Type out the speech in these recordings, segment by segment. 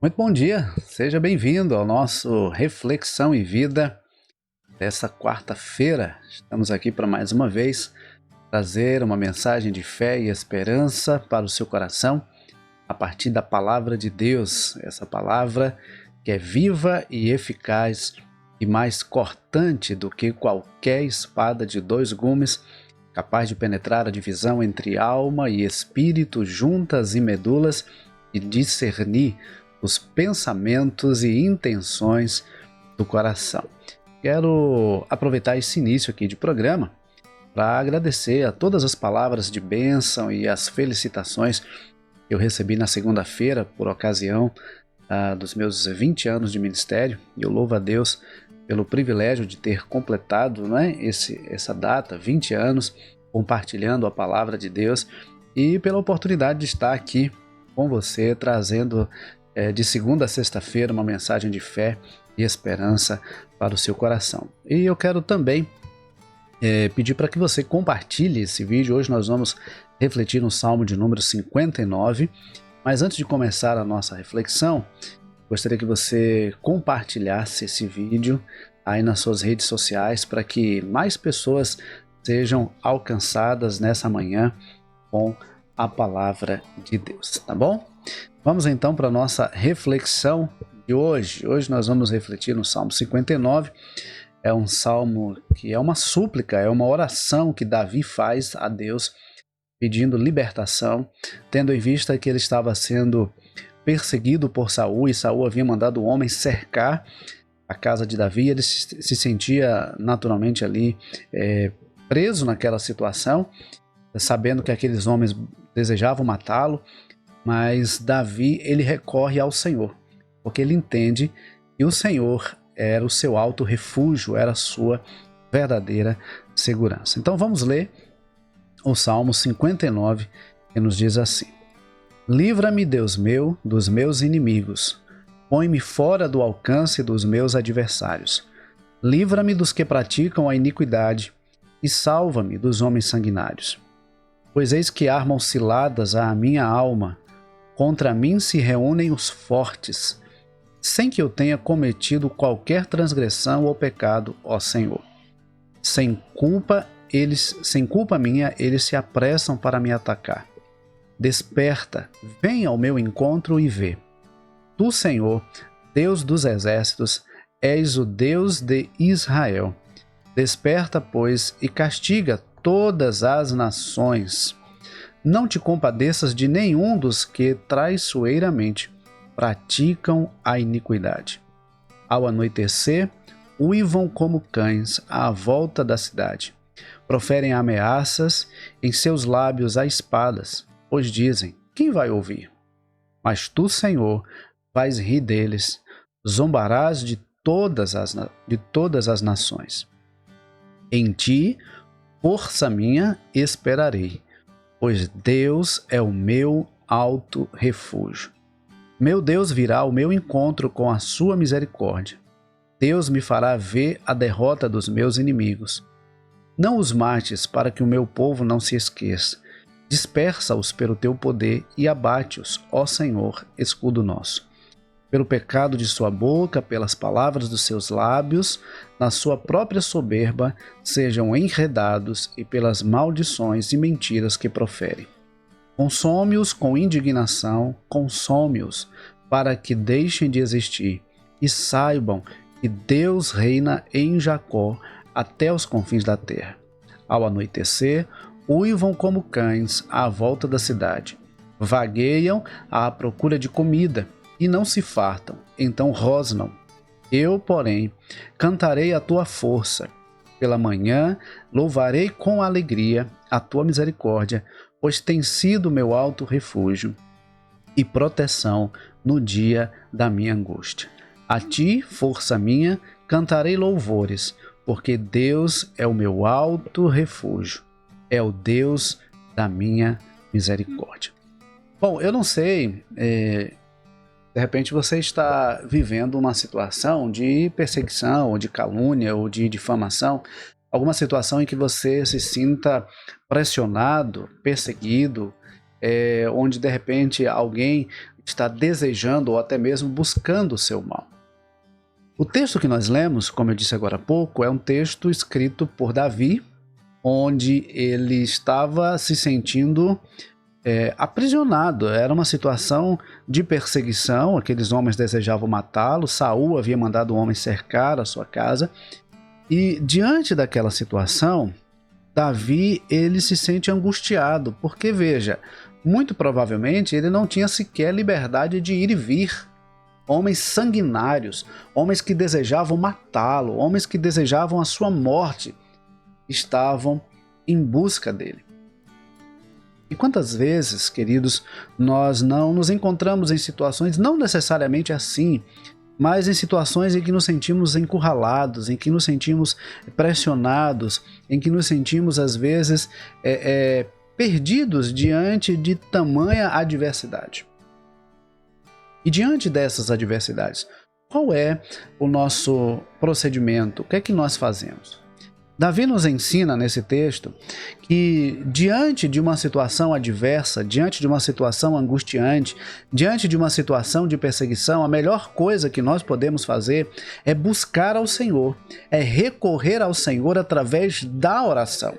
Muito bom dia, seja bem-vindo ao nosso Reflexão e Vida dessa quarta-feira. Estamos aqui para mais uma vez trazer uma mensagem de fé e esperança para o seu coração a partir da palavra de Deus, essa palavra que é viva e eficaz e mais cortante do que qualquer espada de dois gumes, capaz de penetrar a divisão entre alma e espírito, juntas e medulas, e discernir os pensamentos e intenções do coração. Quero aproveitar esse início aqui de programa para agradecer a todas as palavras de bênção e as felicitações que eu recebi na segunda-feira por ocasião dos meus 20 anos de ministério. E eu louvo a Deus pelo privilégio de ter completado, essa data, 20 anos, compartilhando a palavra de Deus e pela oportunidade de estar aqui com você, trazendo de segunda a sexta-feira uma mensagem de fé e esperança para o seu coração. E eu quero também pedir para que você compartilhe esse vídeo. Hoje nós vamos refletir no Salmo de número 59, mas antes de começar a nossa reflexão, gostaria que você compartilhasse esse vídeo aí nas suas redes sociais para que mais pessoas sejam alcançadas nessa manhã com a palavra de Deus, tá bom? Vamos então para a nossa reflexão de hoje. Hoje nós vamos refletir no Salmo 59. É um salmo que é uma súplica, é uma oração que Davi faz a Deus pedindo libertação, tendo em vista que ele estava sendo perseguido por Saul e Saul havia mandado o homem cercar a casa de Davi. Ele se sentia naturalmente ali preso naquela situação, sabendo que aqueles homens desejavam matá-lo. Mas Davi, ele recorre ao Senhor, porque ele entende que o Senhor era o seu alto refúgio, era a sua verdadeira segurança. Então vamos ler o Salmo 59, que nos diz assim: Livra-me, Deus meu, dos meus inimigos, põe-me fora do alcance dos meus adversários. Livra-me dos que praticam a iniquidade e salva-me dos homens sanguinários. Pois eis que armam ciladas à minha alma, contra mim se reúnem os fortes, sem que eu tenha cometido qualquer transgressão ou pecado, ó Senhor. Sem culpa minha, eles se apressam para me atacar. Desperta, vem ao meu encontro e vê. Tu, Senhor, Deus dos exércitos, és o Deus de Israel. Desperta, pois, e castiga todas as nações. Não te compadeças de nenhum dos que traiçoeiramente praticam a iniquidade. Ao anoitecer, uivam como cães à volta da cidade. Proferem ameaças, em seus lábios há espadas, pois dizem: quem vai ouvir? Mas tu, Senhor, vais rir deles, zombarás de todas as nações. Em ti, força minha, esperarei, pois Deus é o meu alto refúgio. Meu Deus virá ao meu encontro com a sua misericórdia. Deus me fará ver a derrota dos meus inimigos. Não os mates para que o meu povo não se esqueça. Dispersa-os pelo teu poder e abate-os, ó Senhor, escudo nosso. Pelo pecado de sua boca, pelas palavras dos seus lábios, na sua própria soberba, sejam enredados e pelas maldições e mentiras que proferem. Consome-os com indignação, consome-os, para que deixem de existir, e saibam que Deus reina em Jacó até os confins da terra. Ao anoitecer, uivam como cães à volta da cidade, vagueiam à procura de comida, e não se fartam, então rosnam. Eu, porém, cantarei a tua força. Pela manhã, louvarei com alegria a tua misericórdia, pois tem sido meu alto refúgio e proteção no dia da minha angústia. A ti, força minha, cantarei louvores, porque Deus é o meu alto refúgio, é o Deus da minha misericórdia. Bom, eu não sei... De repente você está vivendo uma situação de perseguição, ou de calúnia, ou de difamação, alguma situação em que você se sinta pressionado, perseguido, onde de repente alguém está desejando ou até mesmo buscando o seu mal. O texto que nós lemos, como eu disse agora há pouco, é um texto escrito por Davi, onde ele estava se sentindo aprisionado. Era uma situação de perseguição, aqueles homens desejavam matá-lo, Saul havia mandado homens cercar a sua casa, e diante daquela situação, Davi ele se sente angustiado, porque veja, muito provavelmente ele não tinha sequer liberdade de ir e vir. Homens sanguinários, homens que desejavam matá-lo, homens que desejavam a sua morte, estavam em busca dele. E quantas vezes, queridos, nós não nos encontramos em situações não necessariamente assim, mas em situações em que nos sentimos encurralados, em que nos sentimos pressionados, em que nos sentimos às vezes perdidos diante de tamanha adversidade. E diante dessas adversidades, qual é o nosso procedimento? O que é que nós fazemos? Davi nos ensina nesse texto que diante de uma situação adversa, diante de uma situação angustiante, diante de uma situação de perseguição, a melhor coisa que nós podemos fazer é buscar ao Senhor, é recorrer ao Senhor através da oração.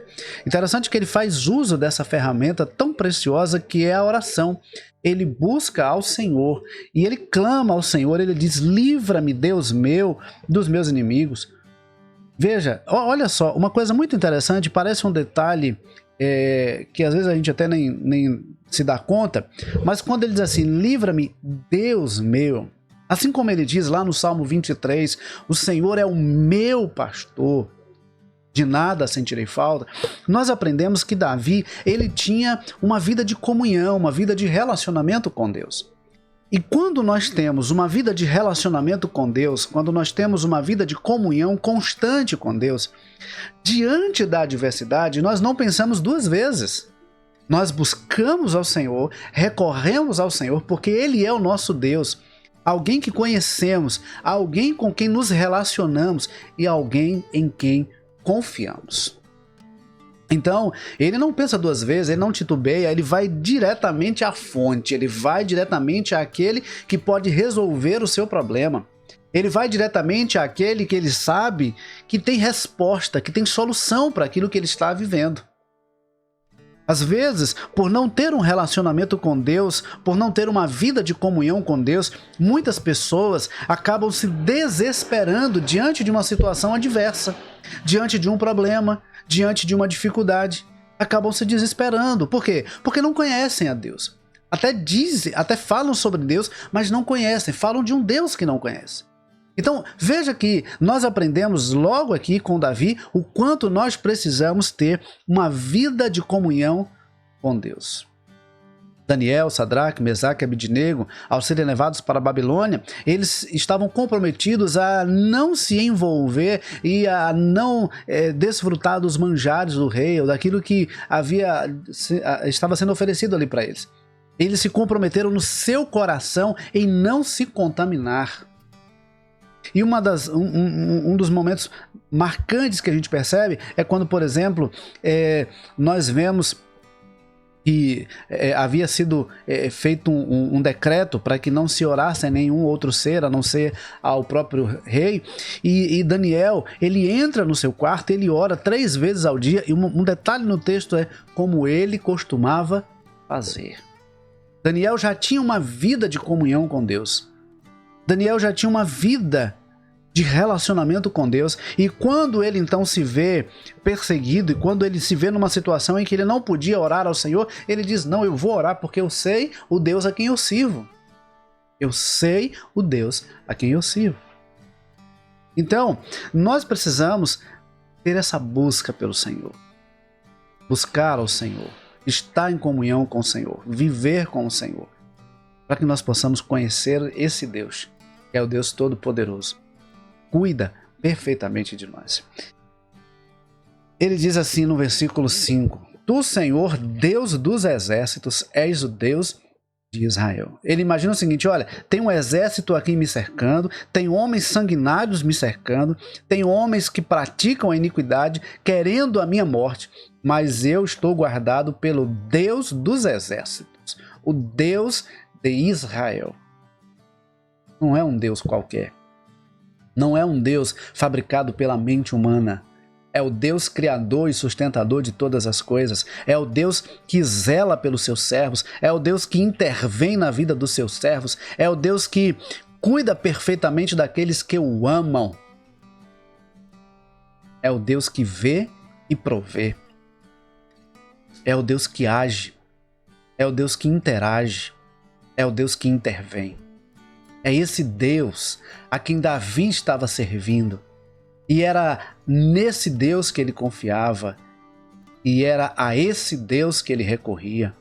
Interessante que ele faz uso dessa ferramenta tão preciosa que é a oração. Ele busca ao Senhor e ele clama ao Senhor, ele diz: livra-me, Deus meu, dos meus inimigos. Veja, olha só, uma coisa muito interessante, parece um detalhe que às vezes a gente até nem se dá conta, mas quando ele diz assim, livra-me, Deus meu, assim como ele diz lá no Salmo 23, o Senhor é o meu pastor, de nada sentirei falta, nós aprendemos que Davi, ele tinha uma vida de comunhão, uma vida de relacionamento com Deus. E quando nós temos uma vida de relacionamento com Deus, quando nós temos uma vida de comunhão constante com Deus, diante da adversidade, nós não pensamos duas vezes. Nós buscamos ao Senhor, recorremos ao Senhor, porque Ele é o nosso Deus, alguém que conhecemos, alguém com quem nos relacionamos e alguém em quem confiamos. Então, ele não pensa duas vezes, ele não titubeia, ele vai diretamente à fonte, ele vai diretamente àquele que pode resolver o seu problema. Ele vai diretamente àquele que ele sabe que tem resposta, que tem solução para aquilo que ele está vivendo. Às vezes, por não ter um relacionamento com Deus, por não ter uma vida de comunhão com Deus, muitas pessoas acabam se desesperando diante de uma situação adversa, diante de um problema, diante de uma dificuldade. Acabam se desesperando. Por quê? Porque não conhecem a Deus. Até falam sobre Deus, mas não conhecem. Falam de um Deus que não conhece. Então, veja que nós aprendemos logo aqui com Davi o quanto nós precisamos ter uma vida de comunhão com Deus. Daniel, Sadraque, Mesaque e Abednego, ao serem levados para a Babilônia, eles estavam comprometidos a não se envolver e a não desfrutar dos manjares do rei ou daquilo que estava sendo oferecido ali para eles. Eles se comprometeram no seu coração em não se contaminar. E um dos momentos marcantes que a gente percebe é quando, por exemplo, nós vemos que havia sido feito um decreto para que não se orasse a nenhum outro ser, a não ser ao próprio rei, e Daniel, ele entra no seu quarto, ele ora 3 vezes ao dia, e um detalhe no texto é como ele costumava fazer. Daniel já tinha uma vida de comunhão com Deus. Daniel já tinha uma vida de relacionamento com Deus, e quando ele então se vê perseguido, e quando ele se vê numa situação em que ele não podia orar ao Senhor, ele diz: não, eu vou orar porque eu sei o Deus a quem eu sirvo. Eu sei o Deus a quem eu sirvo. Então, nós precisamos ter essa busca pelo Senhor. Buscar ao Senhor, estar em comunhão com o Senhor, viver com o Senhor, para que nós possamos conhecer esse Deus, que é o Deus Todo-Poderoso. Cuida perfeitamente de nós. Ele diz assim no versículo 5: Tu, Senhor, Deus dos exércitos, és o Deus de Israel. Ele imagina o seguinte: olha, tem um exército aqui me cercando, tem homens sanguinários me cercando, tem homens que praticam a iniquidade, querendo a minha morte, mas eu estou guardado pelo Deus dos exércitos, o Deus de Israel. Não é um Deus qualquer. Não é um Deus fabricado pela mente humana. É o Deus criador e sustentador de todas as coisas. É o Deus que zela pelos seus servos. É o Deus que intervém na vida dos seus servos. É o Deus que cuida perfeitamente daqueles que o amam. É o Deus que vê e provê. É o Deus que age. É o Deus que interage. É o Deus que intervém. É esse Deus a quem Davi estava servindo. E era nesse Deus que ele confiava. E era a esse Deus que ele recorria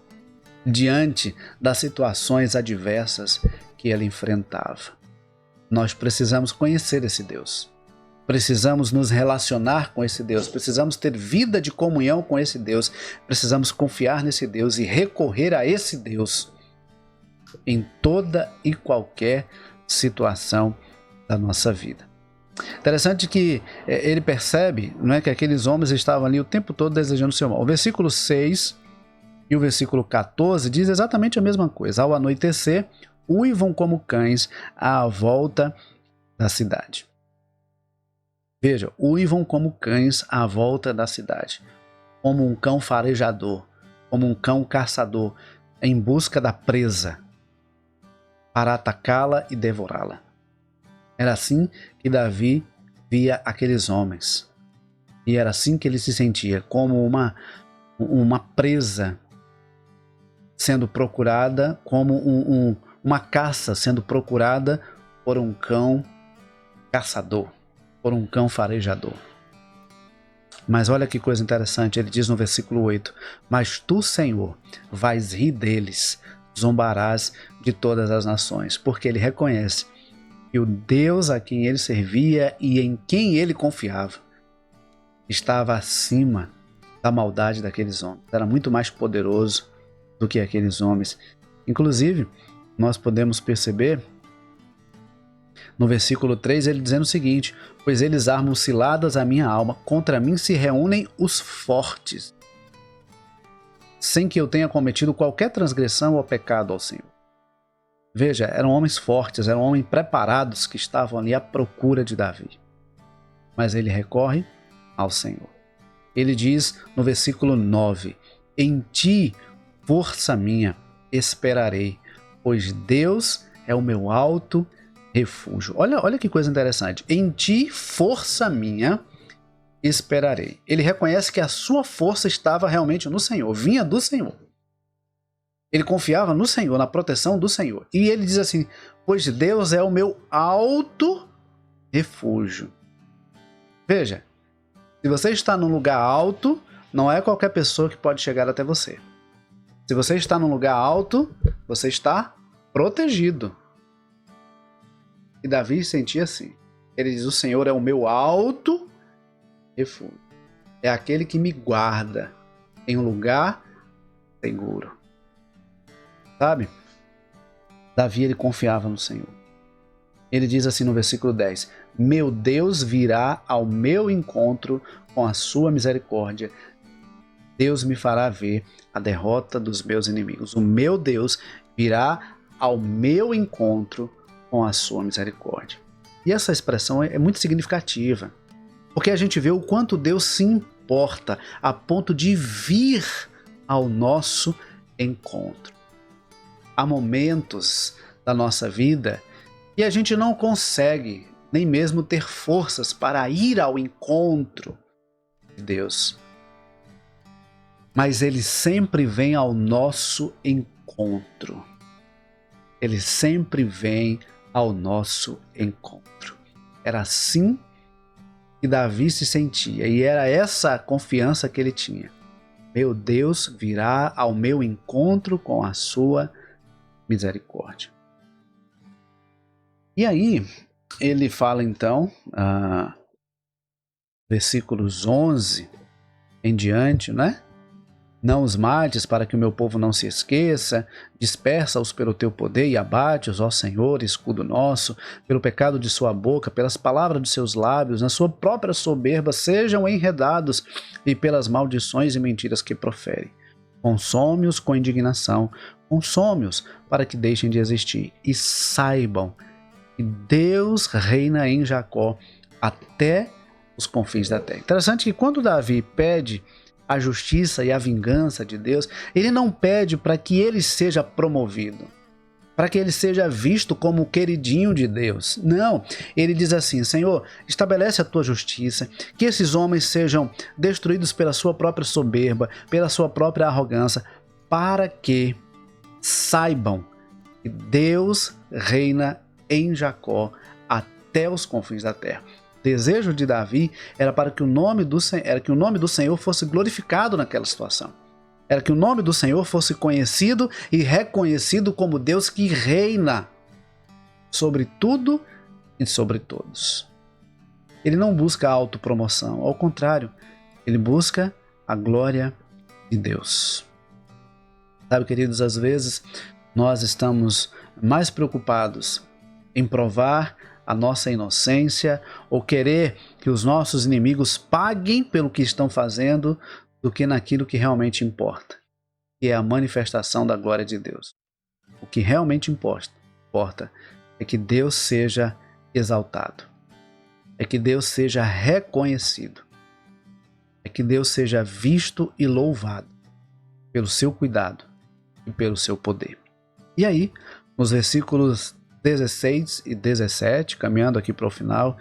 diante das situações adversas que ele enfrentava. Nós precisamos conhecer esse Deus. Precisamos nos relacionar com esse Deus. Precisamos ter vida de comunhão com esse Deus. Precisamos confiar nesse Deus e recorrer a esse Deus em toda e qualquer situação da nossa vida. Interessante que ele percebe, não é, que aqueles homens estavam ali o tempo todo desejando o seu mal. O versículo 6 e o versículo 14 diz exatamente a mesma coisa. Ao anoitecer, uivam como cães à volta da cidade. Veja, uivam como cães à volta da cidade, como um cão farejador, como um cão caçador, em busca da presa, para atacá-la e devorá-la. Era assim que Davi via aqueles homens. E era assim que ele se sentia, como uma presa sendo procurada, como uma caça sendo procurada por um cão caçador, por um cão farejador. Mas olha que coisa interessante, ele diz no versículo 8: mas tu, Senhor, vais rir deles, zombarás de todas as nações, porque ele reconhece que o Deus a quem ele servia e em quem ele confiava estava acima da maldade daqueles homens. Era muito mais poderoso do que aqueles homens. Inclusive, nós podemos perceber no versículo 3 ele dizendo o seguinte: pois eles armam ciladas a minha alma, contra mim se reúnem os fortes, sem que eu tenha cometido qualquer transgressão ou pecado ao Senhor. Veja, eram homens fortes, eram homens preparados que estavam ali à procura de Davi. Mas ele recorre ao Senhor. Ele diz no versículo 9: em ti, força minha, esperarei, pois Deus é o meu alto refúgio. Olha que coisa interessante. Em ti, força minha, esperarei. Ele reconhece que a sua força estava realmente no Senhor, vinha do Senhor. Ele confiava no Senhor, na proteção do Senhor. E ele diz assim: pois Deus é o meu alto refúgio. Veja, se você está num lugar alto, não é qualquer pessoa que pode chegar até você. Se você está num lugar alto, você está protegido. E Davi sentia assim. Ele diz: o Senhor é o meu alto refúgio. É aquele que me guarda em um lugar seguro. Sabe? Davi, ele confiava no Senhor. Ele diz assim no versículo 10: meu Deus virá ao meu encontro com a sua misericórdia. Deus me fará ver a derrota dos meus inimigos. O meu Deus virá ao meu encontro com a sua misericórdia. E essa expressão é muito significativa, porque a gente vê o quanto Deus se importa a ponto de vir ao nosso encontro. Há momentos da nossa vida que a gente não consegue nem mesmo ter forças para ir ao encontro de Deus. Mas Ele sempre vem ao nosso encontro. Ele sempre vem ao nosso encontro. Era assim que Davi se sentia, e era essa confiança que ele tinha. Meu Deus virá ao meu encontro com a sua misericórdia. E aí, ele fala então, versículos 11 em diante, né? Não os mates, para que o meu povo não se esqueça, dispersa-os pelo teu poder e abate-os, ó Senhor, escudo nosso, pelo pecado de sua boca, pelas palavras de seus lábios, na sua própria soberba, sejam enredados e pelas maldições e mentiras que proferem. Consome-os com indignação, consome-os para que deixem de existir. E saibam que Deus reina em Jacó até os confins da terra. Interessante que quando Davi pede a justiça e a vingança de Deus, ele não pede para que ele seja promovido, para que ele seja visto como o queridinho de Deus. Não, ele diz assim: Senhor, estabelece a tua justiça, que esses homens sejam destruídos pela sua própria soberba, pela sua própria arrogância, para que saibam que Deus reina em Jacó até os confins da terra. O desejo de Davi era para que o nome do Senhor fosse glorificado naquela situação. Era que o nome do Senhor fosse conhecido e reconhecido como Deus que reina sobre tudo e sobre todos. Ele não busca a autopromoção, ao contrário, ele busca a glória de Deus. Sabe, queridos, às vezes nós estamos mais preocupados em provar a nossa inocência ou querer que os nossos inimigos paguem pelo que estão fazendo do que naquilo que realmente importa, que é a manifestação da glória de Deus. O que realmente importa é que Deus seja exaltado, é que Deus seja reconhecido, é que Deus seja visto e louvado pelo seu cuidado e pelo seu poder. E aí, nos versículos 16 e 17, caminhando aqui para o final,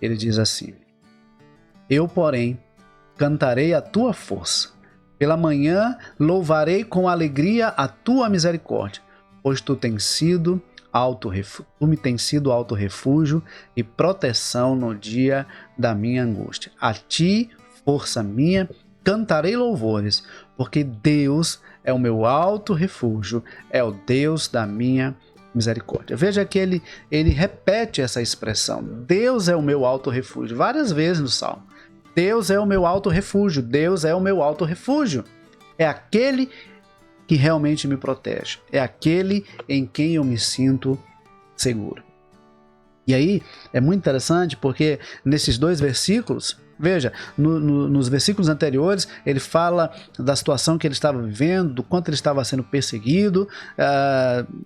ele diz assim: Eu, porém, cantarei a tua força. Pela manhã louvarei com alegria a tua misericórdia, pois tu me tens sido alto refúgio e proteção no dia da minha angústia. A ti, força minha, cantarei louvores, porque Deus é o meu alto refúgio, é o Deus da minha misericórdia. Veja que ele repete essa expressão: Deus é o meu alto refúgio, várias vezes no Salmo. Deus é o meu alto refúgio, Deus é o meu alto refúgio. É aquele que realmente me protege, é aquele em quem eu me sinto seguro. E aí é muito interessante porque nesses dois versículos, veja, nos versículos anteriores ele fala da situação que ele estava vivendo, do quanto ele estava sendo perseguido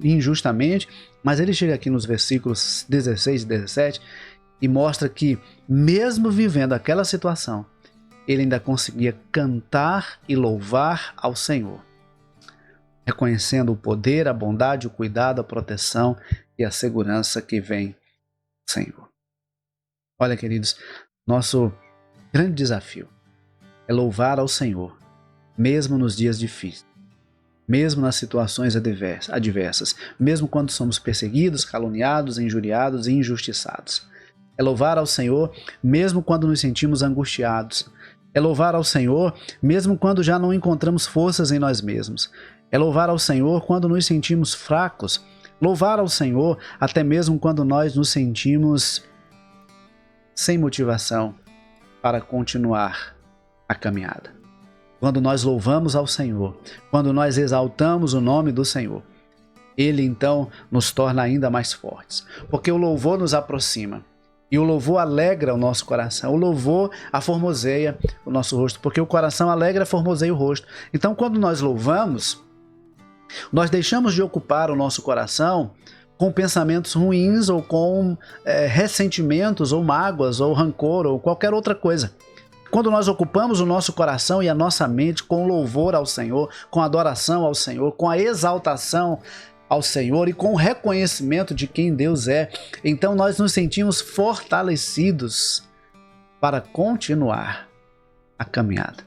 injustamente, mas ele chega aqui nos versículos 16 e 17 e mostra que mesmo vivendo aquela situação, ele ainda conseguia cantar e louvar ao Senhor, reconhecendo o poder, a bondade, o cuidado, a proteção e a segurança que vem do Senhor. Olha, queridos, nosso grande desafio é louvar ao Senhor, mesmo nos dias difíceis, mesmo nas situações adversas, mesmo quando somos perseguidos, caluniados, injuriados e injustiçados. É louvar ao Senhor mesmo quando nos sentimos angustiados. É louvar ao Senhor mesmo quando já não encontramos forças em nós mesmos. É louvar ao Senhor quando nos sentimos fracos. Louvar ao Senhor até mesmo quando nós nos sentimos sem motivação para continuar a caminhada. Quando nós louvamos ao Senhor, quando nós exaltamos o nome do Senhor, Ele então nos torna ainda mais fortes, porque o louvor nos aproxima. E o louvor alegra o nosso coração, o louvor aformoseia o nosso rosto, porque o coração alegra e formoseia o rosto. Então, quando nós louvamos, nós deixamos de ocupar o nosso coração com pensamentos ruins ou com ressentimentos ou mágoas ou rancor ou qualquer outra coisa. Quando nós ocupamos o nosso coração e a nossa mente com louvor ao Senhor, com adoração ao Senhor, com a exaltação ao Senhor e com o reconhecimento de quem Deus é, então nós nos sentimos fortalecidos para continuar a caminhada.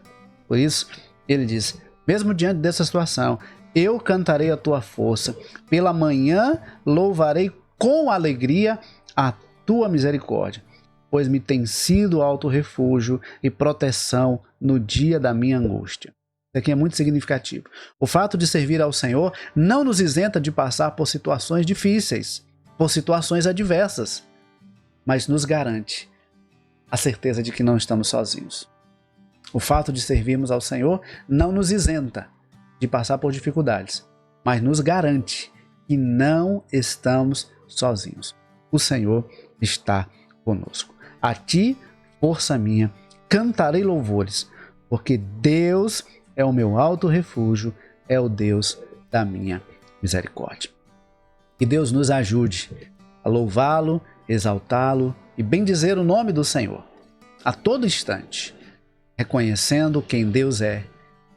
Por isso, ele diz, mesmo diante dessa situação, eu cantarei a tua força, pela manhã louvarei com alegria a tua misericórdia, pois me tem sido alto refúgio e proteção no dia da minha angústia. Isso aqui é muito significativo. O fato de servir ao Senhor não nos isenta de passar por situações difíceis, por situações adversas, mas nos garante a certeza de que não estamos sozinhos. O fato de servirmos ao Senhor não nos isenta de passar por dificuldades, mas nos garante que não estamos sozinhos. O Senhor está conosco. A ti, força minha, cantarei louvores, porque Deus é o meu alto refúgio, é o Deus da minha misericórdia. Que Deus nos ajude a louvá-lo, exaltá-lo e bendizer o nome do Senhor a todo instante, reconhecendo quem Deus é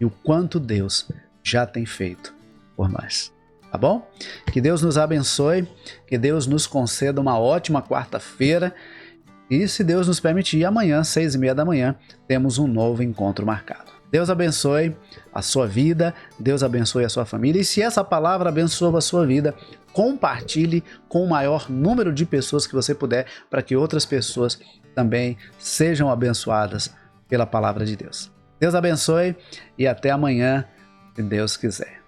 e o quanto Deus já tem feito por nós. Tá bom? Que Deus nos abençoe, que Deus nos conceda uma ótima quarta-feira e, se Deus nos permitir, amanhã, 6h30 da manhã, temos um novo encontro marcado. Deus abençoe a sua vida, Deus abençoe a sua família e, se essa palavra abençoa a sua vida, compartilhe com o maior número de pessoas que você puder, para que outras pessoas também sejam abençoadas pela palavra de Deus. Deus abençoe e até amanhã, se Deus quiser.